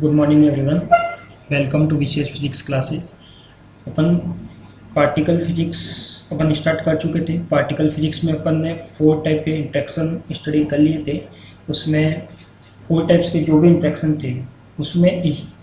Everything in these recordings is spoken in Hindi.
Good morning everyone. Welcome to Vishesh physics classes. अपन पार्टिकल फिजिक्स अपन स्टार्ट कर चुके थे। पार्टिकल फिजिक्स में अपन ने 4 टाइप के इंट्रैक्शन स्टडी कर लिए थे। उसमें 4 टाइप्स के जो भी इंट्रैक्शन थे उसमें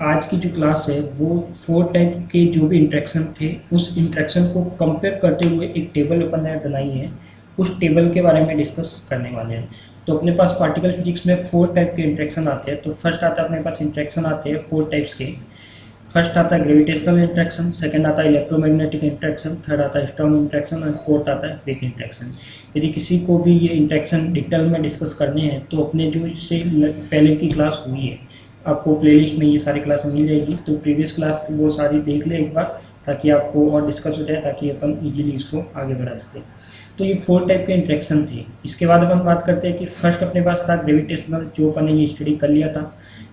आज की जो क्लास है वो 4 टाइप के जो भी इंट्रैक्शन थे उस इंट्रैक्शन को कंपेयर करते हुए एक टेबल अपन ने बनाई है। उस टेबल के बारे में डिस्कस करने वाले हैं। तो अपने पास पार्टिकल फिजिक्स में 4 टाइप के इंट्रैक्शन आते हैं। तो फर्स्ट आता है अपने पास इंट्रैक्शन आते हैं 4 टाइप्स के। फर्स्ट आता है ग्रेविटेशनल इंट्रैक्शन, सेकंड आता है इलेक्ट्रोमैग्नेटिक इंट्रैक्शन, थर्ड आता है स्ट्रॉन्ग इंट्रैक्शन और फोर्थ आता है वीक इंट्रैक्शन। यदि किसी को भी ये इंट्रैक्शन डिटेल में डिस्कस करने हैं तो अपने जो इससे पहले की क्लास हुई है आपको प्लेलिस्ट में ये सारी क्लास मिल जाएगी। तो प्रीवियस क्लास वो सारी देख ले एक बार ताकि आपको और डिस्कस हो जाए, ताकि अपन इजीली इसको आगे बढ़ा सकें। तो ये 4 टाइप के इंट्रैक्शन थे। इसके बाद अपन बात करते हैं कि फर्स्ट अपने पास था ग्रेविटेशनल, जो अपन ने ये स्टडी कर लिया था।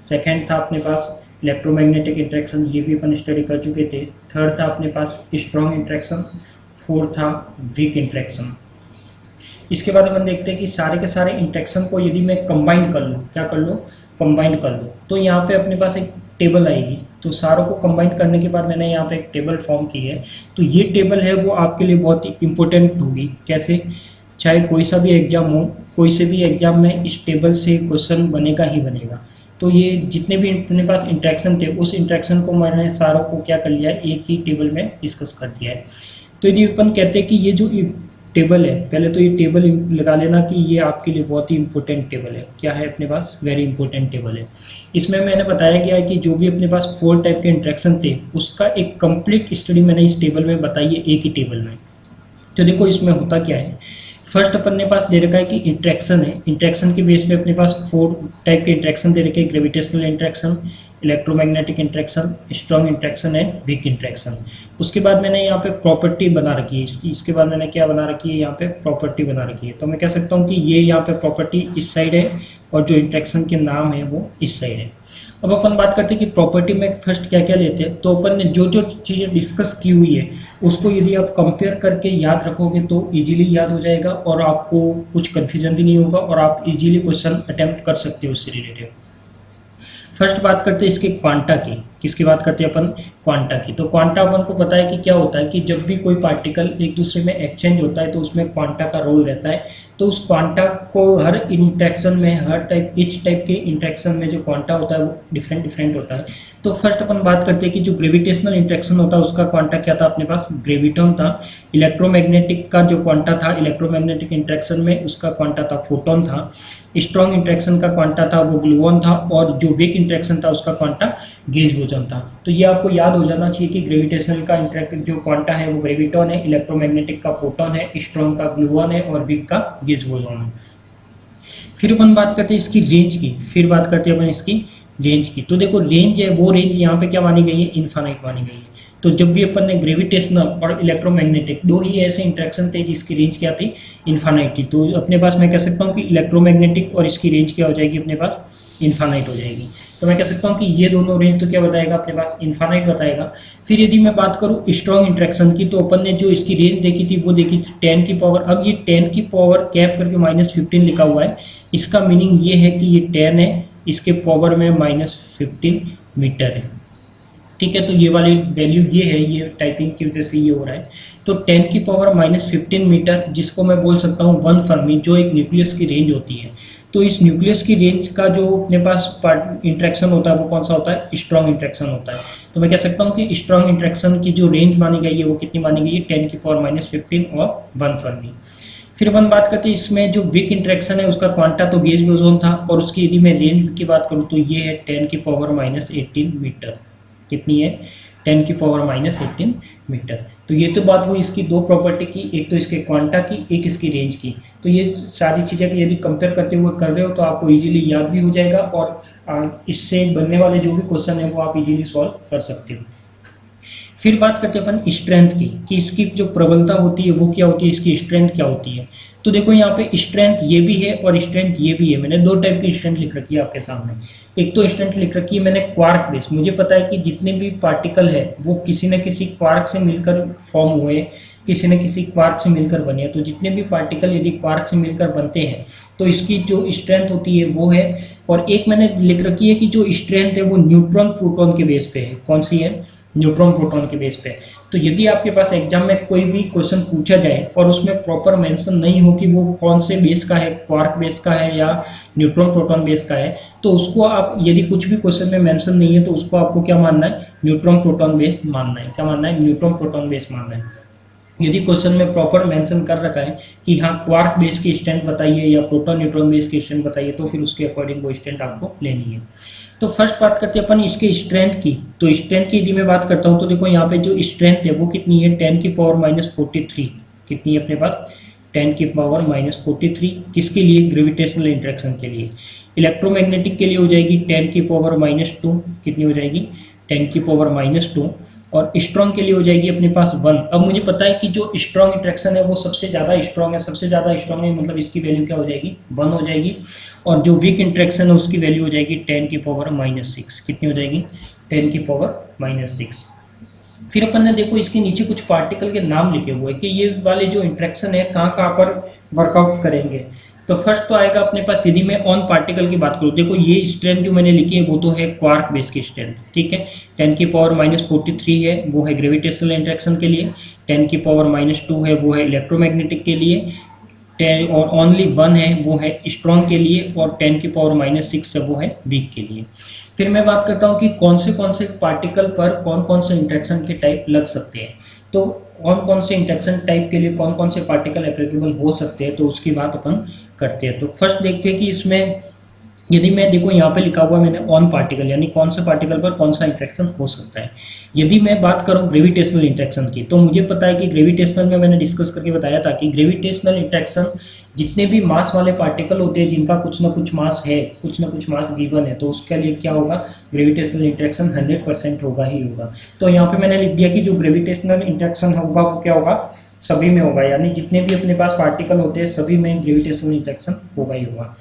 सेकंड था अपने पास इलेक्ट्रोमैग्नेटिक इंट्रैक्शन, ये भी अपन स्टडी कर चुके थे। थर्ड था अपने पास स्ट्रॉन्ग इंट्रैक्शन, फोर्थ था वीक इंट्रैक्शन। इसके बाद अपन देखते हैं कि सारे के सारे इंट्रैक्शन को यदि मैं कंबाइन कर लूँ, क्या कर लूँ, कंबाइन कर लूँ, तो यहाँ पे अपने पास एक टेबल आएगी। तो सारों को कंबाइन करने के बाद मैंने यहाँ पे एक टेबल फॉर्म की है। तो ये टेबल है वो आपके लिए बहुत ही इंपॉर्टेंट होगी। कैसे, चाहे कोई सा भी एग्जाम हो, कोई से भी एग्जाम में इस टेबल से क्वेश्चन बनेगा ही बनेगा। तो ये जितने भी अपने पास इंट्रैक्शन थे उस इंट्रैक्शन को मैंने सारों को क्या कर लिया है, एक ही टेबल में डिस्कस कर दिया है। तो यदि अपन कहते हैं कि ये जो टेबल है, पहले तो ये टेबल लगा लेना कि ये आपके लिए बहुत ही इंपॉर्टेंट टेबल है। क्या है अपने पास, वेरी इंपॉर्टेंट टेबल है। इसमें मैंने बताया गया है कि जो भी अपने पास 4 टाइप के इंट्रैक्शन थे उसका एक कंप्लीट स्टडी मैंने इस टेबल में बताई है, एक ही टेबल में। तो देखो इसमें होता क्या है। फर्स्ट अपन ने पास दे रखा है कि इंट्रैक्शन है। इंट्रैक्शन के बेस पे अपने पास 4 टाइप के इंट्रैक्शन दे रखे हैं, gravitational interaction, electromagnetic interaction, strong interaction and weak interaction. उसके बाद मैंने यहाँ पे प्रॉपर्टी बना रखी है इसकी। इसके बाद मैंने क्या बना रखी है, यहाँ पे प्रॉपर्टी बना रखी है। तो मैं कह सकता हूँ कि ये यहाँ पे प्रॉपर्टी इस साइड है और जो इंट्रैक्शन के नाम है वो इस साइड है। अब अपन बात करते हैं कि प्रॉपर्टी में फर्स्ट क्या क्या लेते हैं। तो अपन ने जो जो चीज़ें डिस्कस की हुई है उसको यदि आप कंपेयर करके याद रखोगे तो इजीली याद हो जाएगा और आपको कुछ कन्फ्यूजन भी नहीं होगा और आप इजीली क्वेश्चन अटेम्प्ट कर सकते हो उससे रिलेटेड। फर्स्ट बात करते हैं इसके क्वांटा की। किसकी बात करते हैं अपन, क्वांटा की। तो क्वांटा अपन को पता है कि क्या होता है कि जब भी कोई पार्टिकल एक दूसरे में एक्सचेंज होता है तो उसमें क्वांटा का रोल रहता है। तो उस क्वांटा को हर इंट्रैक्शन में, हर टाइप ईच टाइप के इंट्रैक्शन में जो क्वांटा होता है वो डिफरेंट डिफरेंट होता है। तो फर्स्ट अपन बात करते हैं कि जो ग्रेविटेशनल इंट्रैक्शन होता है उसका क्वांटा क्या था, अपने पास ग्रेविटॉन था। इलेक्ट्रोमैग्नेटिक का जो क्वांटा था इलेक्ट्रोमैग्नेटिक इंट्रैक्शन में, उसका क्वांटा था फोटोन था। स्ट्रॉन्ग इंट्रैक्शन का क्वांटा था वो ग्लूऑन था और जो वीक इंट्रैक्शन था उसका क्वांटा गेज बोसॉन था। तो ये आपको याद हो जाना चाहिए कि ग्रेविटेशनल का जो क्वांटा है वो ग्रेविटॉन है, इलेक्ट्रोमैग्नेटिक का फोटोन है, स्ट्रॉन्ग का ग्लूऑन है और वीक का गेज बोसॉन है। फिर अपन बात करते हैं इसकी रेंज की। फिर बात करते हैं अपन इसकी रेंज की। तो देखो रेंज है वो रेंज यहाँ पे क्या मानी गई है, इनफाइनाइट मानी गई है। तो जब भी अपन ने ग्रेविटेशनल और इलेक्ट्रोमैग्नेटिक 2 ही ऐसे इंट्रैक्शन थे जिसकी रेंज क्या थी, इनफाइनाइट थी। तो अपने पास मैं कह सकता हूँ कि इलेक्ट्रोमैग्नेटिक और इसकी रेंज क्या हो जाएगी, अपने पास इनफाइनाइट हो जाएगी। तो मैं कह सकता हूँ कि ये दोनों रेंज तो क्या बताएगा, अपने पास इनफाइनाइट बताएगा। फिर यदि मैं बात करूँ स्ट्रॉन्ग इंट्रैक्शन की, तो अपन ने जो इसकी रेंज देखी थी वो देखी थी 10 की पावर। अब ये 10 की पावर कैप करके -15 लिखा हुआ है। इसका मीनिंग ये है कि ये 10 है, इसके पावर में -15 मीटर है। ठीक है, तो ये वाली वैल्यू ये है, ये टाइपिंग की वजह से ये हो रहा है। तो 10 की पावर -15 मीटर, जिसको मैं बोल सकता हूँ 1 फर्मी, जो एक न्यूक्लियस की रेंज होती है। तो इस न्यूक्लियस की रेंज का जो अपने पास इंट्रैक्शन होता है वो कौन सा होता है, स्ट्रॉन्ग इंट्रैक्शन होता है। तो मैं कह सकता हूँ कि स्ट्रॉन्ग इंट्रैक्शन की जो रेंज मानी गई है वो कितनी मानी गई है, 10 की पावर -15 और 1 फर्मी। फिर अपन बात करते हैं इसमें जो वीक इंट्रैक्शन है उसका क्वांटा तो गेज बोसॉन था और उसकी यदि मैं रेंज की बात करूँ तो ये है 10 की पावर -18 मीटर। कितनी है, 10 की पावर -18 मीटर। तो ये तो बात हुई इसकी 2 प्रॉपर्टी की, एक तो इसके क्वांटा की, एक इसकी रेंज की। तो ये सारी चीज़ें यदि कंपेयर करते हुए कर रहे हो तो आपको इजीली याद भी हो जाएगा और इससे बनने वाले जो भी क्वेश्चन है वो आप इजीली सॉल्व कर सकते हो। फिर बात करते हैं अपन स्ट्रेंथ की कि इसकी जो प्रबलता होती है वो क्या होती है, इसकी स्ट्रेंथ क्या होती है। तो देखो यहाँ पे स्ट्रेंथ ये भी है और स्ट्रेंथ ये भी है। मैंने दो टाइप की स्ट्रेंथ लिख रखी है आपके सामने। एक तो स्ट्रेंथ लिख रखी है मैंने क्वार्क बेस, मुझे पता है कि जितने भी पार्टिकल है वो किसी न किसी क्वार्क से मिलकर फॉर्म हुए, किसी न किसी क्वार्क से मिलकर बने। तो जितने भी पार्टिकल यदि क्वार्क से मिलकर बनते हैं तो इसकी जो स्ट्रेंथ होती है वो है। और एक मैंने लिख रखी है कि जो स्ट्रेंथ है वो न्यूट्रॉन प्रोटॉन के बेस पे है। कौन सी है? न्यूट्रॉन प्रोटॉन के बेस पे। तो यदि आपके पास एग्जाम में कोई भी क्वेश्चन पूछा जाए और उसमें प्रॉपर मेंशन नहीं हो कि वो कौन से बेस का है, क्वार्क बेस का है या न्यूट्रॉन प्रोटॉन बेस का है, तो उसको आप यदि कुछ भी क्वेश्चन में मेंशन नहीं है तो उसको आपको क्या मानना है? न्यूट्रॉन प्रोटॉन बेस मानना है। क्या मानना है? न्यूट्रॉन प्रोटॉन बेस मानना है। यदि क्वेश्चन में प्रॉपर मेंशन कर रखा है कि हाँ क्वार्क बेस की स्ट्रेंथ बताइए या प्रोटॉन न्यूट्रॉन बेस की स्ट्रेंथ बताइए, तो फिर उसके अकॉर्डिंग वो स्ट्रेंथ आपको लेनी है। तो फर्स्ट बात करते हैं अपन इसके स्ट्रेंथ की। तो स्ट्रेंथ की यदि मैं बात करता हूँ तो देखो यहाँ पे जो स्ट्रेंथ है वो कितनी है? 10⁻⁻43। कितनी है अपने पास? 10⁻⁻43। किसके लिए? ग्रेविटेशनल इंटरेक्शन के लिए। इलेक्ट्रोमैग्नेटिक के लिए हो जाएगी 10⁻²। कितनी हो जाएगी? 10⁻²। और स्ट्रॉन्ग के लिए हो जाएगी अपने पास 1। अब मुझे पता है कि जो स्ट्रॉन्ग इंट्रैक्शन है वो सबसे ज़्यादा स्ट्रॉन्ग है, सबसे ज़्यादा स्ट्रॉन्ग है, मतलब इसकी वैल्यू क्या हो जाएगी? 1 हो जाएगी। और जो वीक इंट्रैक्शन है उसकी वैल्यू हो जाएगी 10⁻⁻6। कितनी हो जाएगी? 10⁻⁻6। फिर अपन ने देखो इसके नीचे कुछ पार्टिकल के नाम लिखे हुए हैं कि ये वाले जो इंट्रैक्शन है कहाँ कहाँ पर वर्कआउट करेंगे। तो फर्स्ट तो आएगा अपने पास, यदि मैं ऑन पार्टिकल की बात करूँ, देखो ये स्ट्रेंथ जो मैंने लिखी है वो तो है क्वार्क बेस की स्ट्रेंथ, ठीक है। 10⁻⁻43 है वो है ग्रेविटेशनल इंट्रैक्शन के लिए, 10⁻⁻2 है वो है इलेक्ट्रोमैग्नेटिक के लिए, 10 और ओनली 1 है वो है स्ट्रॉन्ग के लिए, और 10⁻⁻6 है वो है वीक के लिए। फिर मैं बात करता हूँ कि कौन से पार्टिकल पर कौन कौन से इंट्रैक्शन के टाइप लग सकते हैं। तो कौन कौन से इंट्रैक्शन टाइप के लिए कौन कौन से पार्टिकल एप्लीकेबल हो सकते हैं, तो उसकी बात अपन करते हैं। तो फर्स्ट देखते हैं कि इसमें यदि मैं देखो यहाँ पे लिखा हुआ मैंने ऑन पार्टिकल, यानी कौन से पार्टिकल पर कौन सा इंट्रैक्शन हो सकता है। यदि मैं बात करूँ ग्रेविटेशनल इंट्रैक्शन की, तो मुझे पता है कि ग्रेविटेशनल में मैंने डिस्कस करके बताया था कि ग्रेविटेशनल इंट्रैक्शन जितने भी मास वाले पार्टिकल होते हैं जिनका कुछ ना कुछ मास है, कुछ ना कुछ मास गिवन है, तो उसके लिए क्या होगा? ग्रेविटेशनल इंट्रैक्शन 100% होगा ही होगा। तो यहाँ पे मैंने लिख दिया कि जो ग्रेविटेशनल इंट्रैक्शन होगा वो क्या होगा? सभी में होगा, यानी जितने भी अपने पास पार्टिकल होते हैं सभी में ग्रेविटेशनल इंट्रैक्शन होगा ही होगा।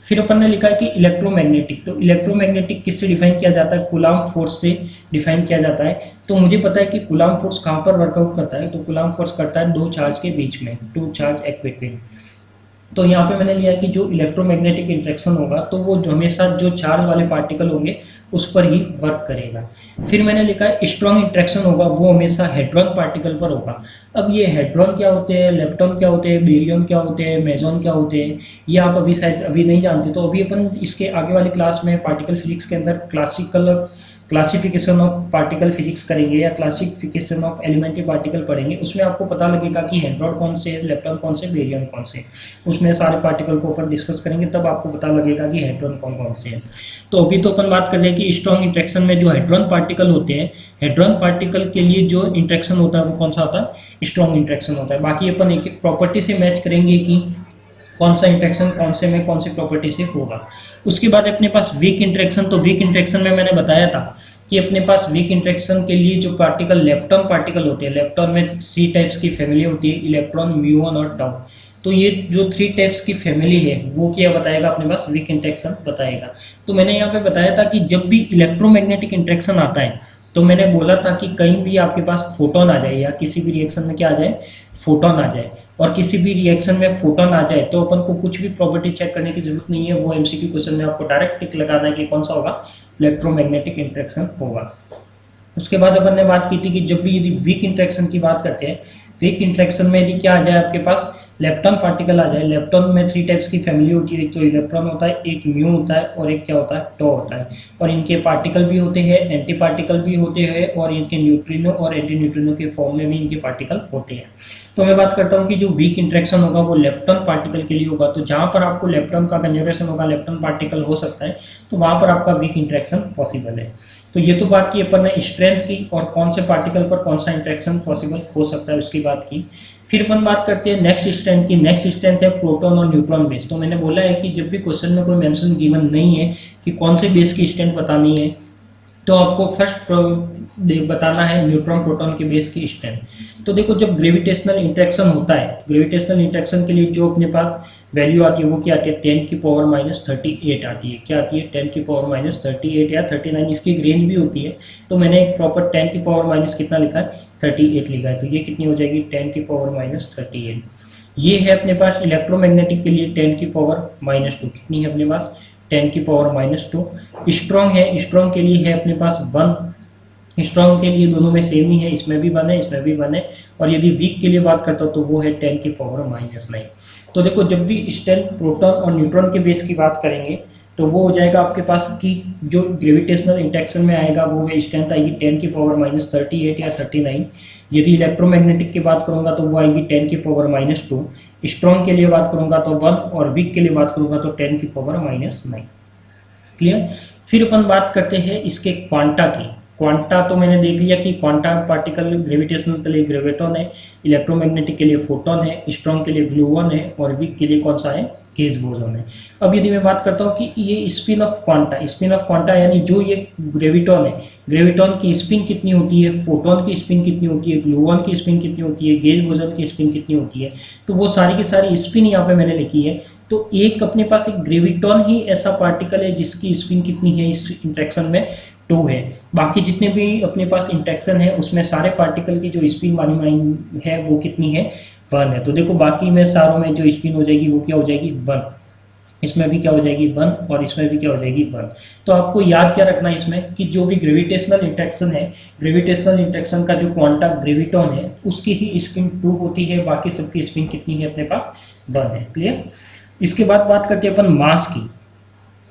फिर अपन ने लिखा है कि इलेक्ट्रोमैग्नेटिक, तो इलेक्ट्रोमैग्नेटिक किससे डिफाइन किया जाता है? कूलाम्ब फोर्स से डिफाइन किया जाता है। तो मुझे पता है कि कूलाम्ब फोर्स कहाँ पर वर्कआउट करता है, तो कूलाम्ब फोर्स करता है दो चार्ज के बीच में, टू चार्ज एक्विट। तो यहाँ पे मैंने लिया कि जो इलेक्ट्रोमैग्नेटिक इंट्रैक्शन होगा तो वो हमेशा जो चार्ज वाले पार्टिकल होंगे उस पर ही वर्क करेगा। फिर मैंने लिखा है स्ट्रॉन्ग इंट्रैक्शन होगा वो हमेशा हेड्रॉन पार्टिकल पर होगा। अब ये हेड्रॉन क्या होते हैं, लेप्टॉन क्या होते हैं, बेरियम क्या होते हैं, मेसॉन क्या होते हैं, ये आप अभी शायद अभी नहीं जानते। तो अभी अपन इसके आगे वाली क्लास में पार्टिकल फिजिक्स के अंदर क्लासिफिकेशन ऑफ पार्टिकल फिजिक्स करेंगे या क्लासिफिकेशन ऑफ एलिमेंट्री पार्टिकल पढ़ेंगे। उसमें आपको पता लगेगा कि हेड्रॉन कौन से, लेप्टॉन कौन से, बेरियम कौन से, उसमें सारे पार्टिकल को अपन डिस्कस करेंगे, तब आपको पता लगेगा कि हेड्रॉन कौन कौन से हैं। तो अभी तो अपन बात कर रहे हैं कि स्ट्रॉन्ग इंट्रैक्शन में जो हेड्रॉन पार्टिकल होते हैं, हेड्रॉन पार्टिकल के लिए जो इंट्रैक्शन होता है वो कौन सा होता है? स्ट्रॉन्ग इंट्रैक्शन होता है। बाकी अपन एक एक प्रॉपर्टी से मैच करेंगे कि कौन सा इंट्रैक्शन कौन से में कौन सी प्रॉपर्टी से होगा। उसके बाद अपने पास वीक इंट्रैक्शन, तो वीक इंट्रैक्शन में मैंने बताया था कि अपने पास वीक इंट्रैक्शन के लिए जो पार्टिकल लेप्टॉन पार्टिकल होते हैं, लेप्टॉन में 3 टाइप्स की फैमिली होती है, इलेक्ट्रॉन, म्यूऑन और टाउ। तो ये जो 3 टाइप्स की फैमिली है वो क्या बताएगा? अपने पास वीक इंट्रैक्शन बताएगा। तो मैंने यहाँ पे बताया था कि जब भी इलेक्ट्रोमैग्नेटिक इंट्रैक्शन आता है तो मैंने बोला था कि कहीं भी आपके पास फोटोन आ जाए या किसी भी रिएक्शन में क्या आ जाए? फोटोन आ जाए। और किसी भी रिएक्शन में फोटोन आ जाए तो अपन को कुछ भी प्रॉपर्टी चेक करने की जरूरत नहीं है, वो एमसीक्यू क्वेश्चन में आपको डायरेक्ट टिक लगाना है कि कौन सा होगा? इलेक्ट्रोमैग्नेटिक इंट्रैक्शन होगा। उसके बाद अपन ने बात की थी कि जब भी यदि वीक इंट्रैक्शन की बात करते हैं, वीक इंट्रैक्शन में यदि क्या आ जाए आपके पास? लेप्टॉन पार्टिकल आ जाए। लेप्टॉन में 3 टाइप्स की फैमिली होती है, एक तो इलेक्ट्रॉन होता है, एक म्यू होता है और एक क्या होता है? टॉ होता है। और इनके पार्टिकल भी होते हैं, एंटी पार्टिकल भी होते हैं, और इनके न्यूट्रिनो और एंटी न्यूट्रिनो के फॉर्म में भी इनके पार्टिकल होते हैं। तो मैं बात करता हूँ कि जो वीक इंट्रैक्शन होगा वो लेप्टॉन पार्टिकल के लिए होगा। तो जहाँ पर आपको लेप्टॉन का कंजर्वेशन होगा, लेप्टॉन पार्टिकल हो सकता है, तो वहाँ पर आपका वीक इंट्रैक्शन पॉसिबल है। तो ये तो बात की अपन ने स्ट्रेंथ की और कौन से पार्टिकल पर कौन सा इंट्रैक्शन पॉसिबल हो सकता है उसकी बात की। फिर अपन बात करते हैं नेक्स्ट स्ट्रेंथ की। नेक्स्ट स्ट्रेंथ है प्रोटॉन और न्यूट्रॉन बेस। तो मैंने बोला है कि जब भी क्वेश्चन में कोई मेंशन गिवन नहीं है कि कौन से बेस की स्ट्रेंथ बतानी है, तो आपको फर्स्ट बताना है न्यूट्रॉन प्रोटॉन के बेस की स्ट्रेंथ। तो देखो जब ग्रेविटेशनल इंटरेक्शन होता है, ग्रेविटेशनल इंटरेक्शन के लिए जो अपने पास वैल्यू आती है वो क्या आती है, 10⁻38 आती है। क्या आती है, 10⁻38 या 39, इसकी रेंज भी होती है। तो मैंने एक प्रॉपर 10⁻- कितना लिखा है, 38 लिखा है। तो ये कितनी हो जाएगी, 10⁻38। ये है अपने पास इलेक्ट्रोमैग्नेटिक के लिए 10⁻², कितनी है अपने पास, 10⁻²। स्ट्रॉन्ग है, स्ट्रॉन्ग के लिए है अपने पास 1। स्ट्रॉन्ग के लिए दोनों में सेम ही है, इसमें भी 1 है, इसमें भी 1 है। और यदि वीक के लिए बात करता हूँ तो वो है 10⁻⁹। तो देखो जब भी स्ट्रेंथ प्रोटॉन और न्यूट्रॉन के बेस की बात करेंगे तो वो हो जाएगा आपके पास कि जो ग्रेविटेशनल इंटरेक्शन में आएगा वो स्ट्रेंथ आएगी 10⁻38 या 39। यदि इलेक्ट्रोमैग्नेटिक की बात करूंगा तो वो आएगी 10⁻²। स्ट्रॉन्ग के लिए बात करूंगा तो 1, और वीक के लिए बात करूंगा तो 10⁻⁹। क्लियर। फिर अपन बात करते हैं इसके क्वांटा की। क्वांटा तो मैंने देख लिया कि क्वांटा पार्टिकल ग्रेविटेशनल के लिए ग्रेविटॉन है, इलेक्ट्रोमैग्नेटिक के लिए फोटॉन है, स्ट्रॉन्ग के लिए ग्लूऑन है, और वीक के लिए कौन सा है, गेज बोसॉन है। अब यदि मैं बात करता हूँ कि ये स्पिन ऑफ क्वांटा यानी जो ये ग्रेविटॉन है, ग्रेविटॉन की स्पिन कितनी होती है, फोटॉन की स्पिन कितनी होती है, ग्लूऑन की स्पिन कितनी होती है, गेज बोसॉन की स्पिन कितनी होती है, तो वो सारी की सारी स्पिन यहाँ पे मैंने लिखी है। तो एक अपने पास एक ग्रेविटॉन ही ऐसा पार्टिकल है जिसकी स्पिन कितनी है इस इंटरेक्शन में, 2 है। बाकी जितने भी अपने पास इंटरेक्शन है उसमें सारे पार्टिकल की जो स्पिन मानी है वो कितनी है, 1 है। तो देखो बाकी में सारों में जो स्पिन हो जाएगी वो क्या हो जाएगी, 1। इसमें भी क्या हो जाएगी, 1, और इसमें भी क्या हो जाएगी, 1। तो आपको याद क्या रखना है इसमें कि जो भी ग्रेविटेशनल इंटरेक्शन है, ग्रेविटेशनल इंटरेक्शन का जो क्वांटा ग्रेविटॉन है उसकी ही स्पिन 2 होती है, बाकी सबकी स्पिन कितनी है अपने पास, 1 है। क्लियर। इसके बाद बात करते हैं अपन मास की।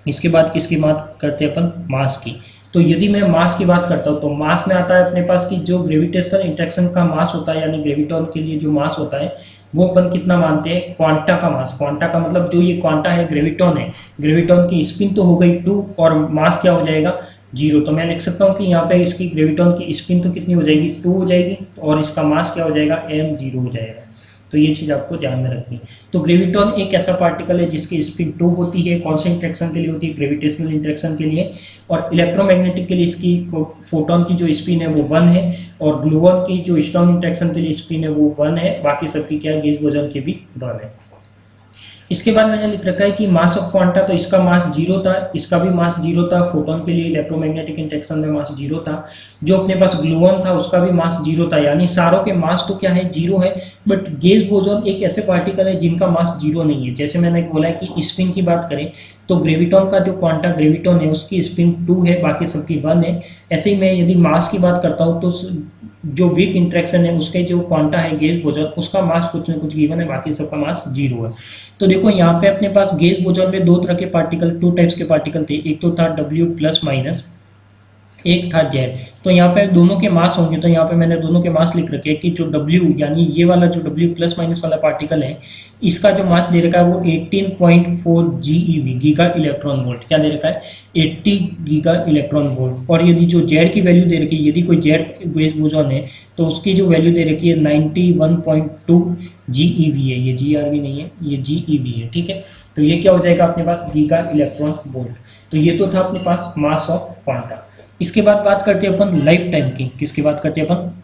इसके बाद किसकी बात करते हैं अपन, मास की। तो यदि मैं मास की बात करता हूँ तो मास में आता है अपने पास कि जो ग्रेविटेशनल इंटरेक्शन का मास होता है यानी ग्रेविटॉन के लिए जो मास होता है वो अपन कितना मानते हैं, क्वांटा का मास। क्वांटा का मतलब जो ये क्वांटा है ग्रेविटॉन है, ग्रेविटॉन की स्पिन तो हो गई 2 और मास क्या हो जाएगा, 0। तो मैं लिख सकता हूँ कि यहाँ पे इसकी ग्रेविटॉन की स्पिन तो कितनी हो जाएगी, 2 हो जाएगी, और इसका मास क्या हो जाएगा, m0 हो जाएगा। तो ये चीज़ आपको ध्यान में रखनी है। तो ग्रेविटॉन एक ऐसा पार्टिकल है जिसकी स्पिन 2 होती है, कौन से इंटरेक्शन के लिए होती है, ग्रेविटेशनल इंटरेक्शन के लिए। और इलेक्ट्रोमैग्नेटिक के लिए इसकी फोटॉन की जो स्पिन है वो 1 है, और ग्लूऑन की जो स्ट्रॉन्ग इंटरेक्शन के लिए स्पिन है वो 1 है, बाकी सबकी क्या है, गेज बोसॉन की भी 1 है। इसके बाद मैंने लिख रखा है कि मास ऑफ क्वांटा, तो इसका मास 0 था, इसका भी मास 0 था, फोटॉन के लिए इलेक्ट्रोमैग्नेटिक इंटरेक्शन में मास 0 था। जो अपने पास ग्लूऑन था उसका भी मास 0 था, यानी सारों के मास तो क्या है, 0 है। बट गेज बोसॉन एक ऐसे पार्टिकल है जिनका मास 0 नहीं है। जैसे मैंने बोला है कि स्पिन की बात करें तो ग्रेविटॉन का जो क्वांटा ग्रेविटॉन है उसकी स्पिन 2 है, बाकी सबकी 1 है। ऐसे ही मैं यदि मास की बात करता हूँ तो जो वीक इंटरेक्शन है उसके जो क्वांटा है गेज बोसॉन उसका मास कुछ न कुछ गिवन है, बाकी सबका मास 0 है। तो देखो यहाँ पे अपने पास गेज बोसॉन में 2 तरह के पार्टिकल, 2 टाइप्स के पार्टिकल थे। एक तो था W+-, एक था Z। तो यहाँ पे दोनों के मास होंगे, तो यहाँ पे मैंने दोनों के मास लिख रखे हैं कि जो W यानी ये वाला जो W+- वाला पार्टिकल है इसका जो मास दे रखा है वो 18.4 GeV, गीगा इलेक्ट्रॉन वोल्ट। क्या दे रखा है, 80 गीगा इलेक्ट्रॉन वोल्ट। और यदि जो Z की वैल्यू दे रखी है, यदि कोई Z गेज बोसॉन है तो उसकी जो वैल्यू दे रखी है 91.2 GeV है। ये GeV नहीं है, ये GeV है। ठीक है, तो ये क्या हो जाएगा अपने पास, गीगा इलेक्ट्रॉन वोल्ट। तो ये तो था अपने पास मास ऑफ क्वांटा। इसके बाद बात करते हैं अपन लाइफ टाइम की। किसकी बात करते हैं अपन,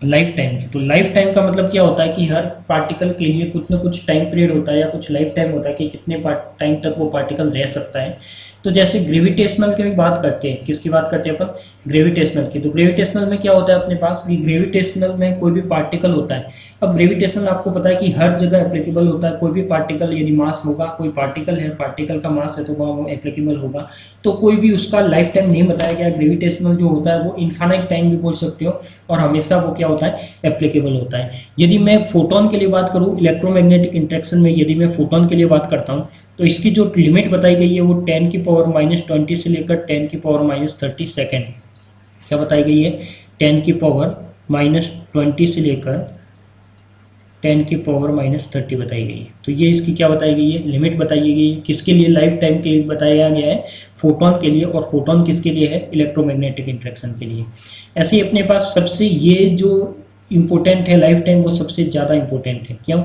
लाइफ टाइम की। तो लाइफ टाइम का मतलब क्या होता है कि हर पार्टिकल के लिए कुछ ना कुछ टाइम पीरियड होता है या कुछ लाइफ टाइम होता है कि कितने टाइम तक वो पार्टिकल रह सकता है। तो जैसे ग्रेविटेशनल की बात करते हैं, किसकी बात करते हैं अपन, ग्रेविटेशनल की। तो ग्रेविटेशनल में क्या होता है अपने पास कि ग्रेविटेशनल में कोई भी पार्टिकल होता है। अब ग्रेविटेशनल आपको पता है कि हर जगह एप्लीकेबल होता है। कोई भी पार्टिकल यदि मास होगा, कोई पार्टिकल है, पार्टिकल का मास है तो वो एप्लीकेबल होगा। तो कोई भी उसका लाइफ टाइम नहीं बताया गया। ग्रेविटेशनल जो होता है वो इन्फाइनाइट टाइम भी बोल सकते हो, और हमेशा वो क्या होता है, एप्लीकेबल होता है। यदि मैं फोटोन के लिए बात करूँ, इलेक्ट्रोमैग्नेटिक इंटरेक्शन में यदि मैं फोटोन के लिए बात करता हूँ तो इसकी जो लिमिट बताई गई है वो 10⁻⁻20 से लेकर 10⁻30 सेकेंड। क्या बताई गई है, 10⁻⁻20 से लेकर 10⁻30 बताई गई है। तो ये इसकी क्या बताई गई है, लिमिट बताई गई है। किसके लिए, लाइफ टाइम के लिए बताया गया है, फोटोन के लिए। और फोटोन किसके लिए है, इलेक्ट्रोमैग्नेटिक इंटरेक्शन के लिए। ऐसे ही अपने पास सबसे ये जो इम्पोर्टेंट है लाइफ टाइम, वो सबसे ज़्यादा इम्पोर्टेंट है। क्यों,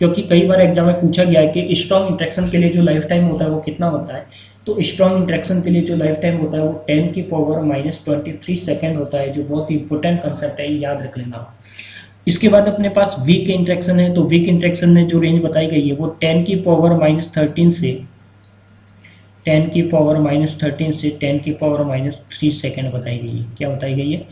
क्योंकि कई बार एग्जाम में पूछा गया है कि स्ट्रॉन्ग इंट्रैक्शन के लिए जो लाइफ टाइम होता है वो कितना होता है। तो स्ट्रॉन्ग इंट्रैक्शन के लिए जो लाइफ टाइम होता है वो 10⁻⁻23 सेकेंड होता है, जो बहुत ही इंपॉर्टेंट कंसेप्ट है, याद रख लेना। इसके बाद अपने पास वीक इंट्रैक्शन है। तो वीक इंट्रैक्शन में जो रेंज बताई गई है वो 10⁻⁻13 से 10⁻⁻13 से 10⁻⁻3 सेकेंड बताई गई है। क्या बताई गई है?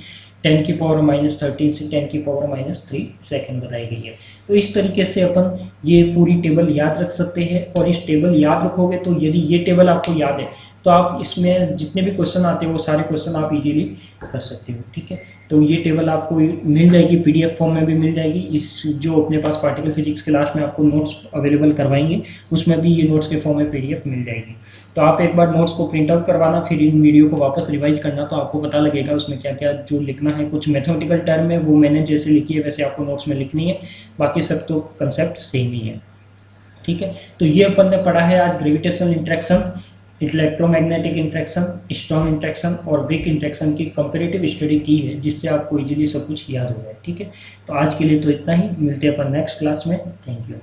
10⁻⁻13 से 10⁻⁻3 सेकेंड बताई गई है। तो इस तरीके से अपन ये पूरी टेबल याद रख सकते हैं। और इस टेबल याद रखोगे तो यदि ये टेबल आपको याद है तो आप इसमें जितने भी क्वेश्चन आते हैं वो सारे क्वेश्चन आप इजीली कर सकते हो। ठीक है, तो ये टेबल आपको मिल जाएगी, पीडीएफ फॉर्म में भी मिल जाएगी। इस जो अपने पास पार्टिकल फिजिक्स क्लास में आपको नोट्स अवेलेबल करवाएंगे उसमें भी ये नोट्स के फॉर्म में पीडीएफ मिल जाएगी। तो आप एक बार नोट्स को प्रिंट आउट करवाना, फिर इन वीडियो को वापस रिवाइज करना, तो आपको पता लगेगा उसमें क्या क्या जो लिखना है। कुछ मैथमेटिकल टर्म है वो मैंने जैसे लिखी है वैसे आपको नोट्स में लिखनी है, बाकी सब तो कंसेप्ट सेम ही है। ठीक है, तो ये अपन ने पढ़ा है आज gravitational interaction, electromagnetic interaction, strong interaction और वीक इंट्रैक्शन की कंपैरेटिव स्टडी की है, जिससे आपको इजीली सब कुछ याद हो जाए। ठीक है, तो आज के लिए तो इतना ही, मिलते हैं अपन नेक्स्ट क्लास में। Thank you.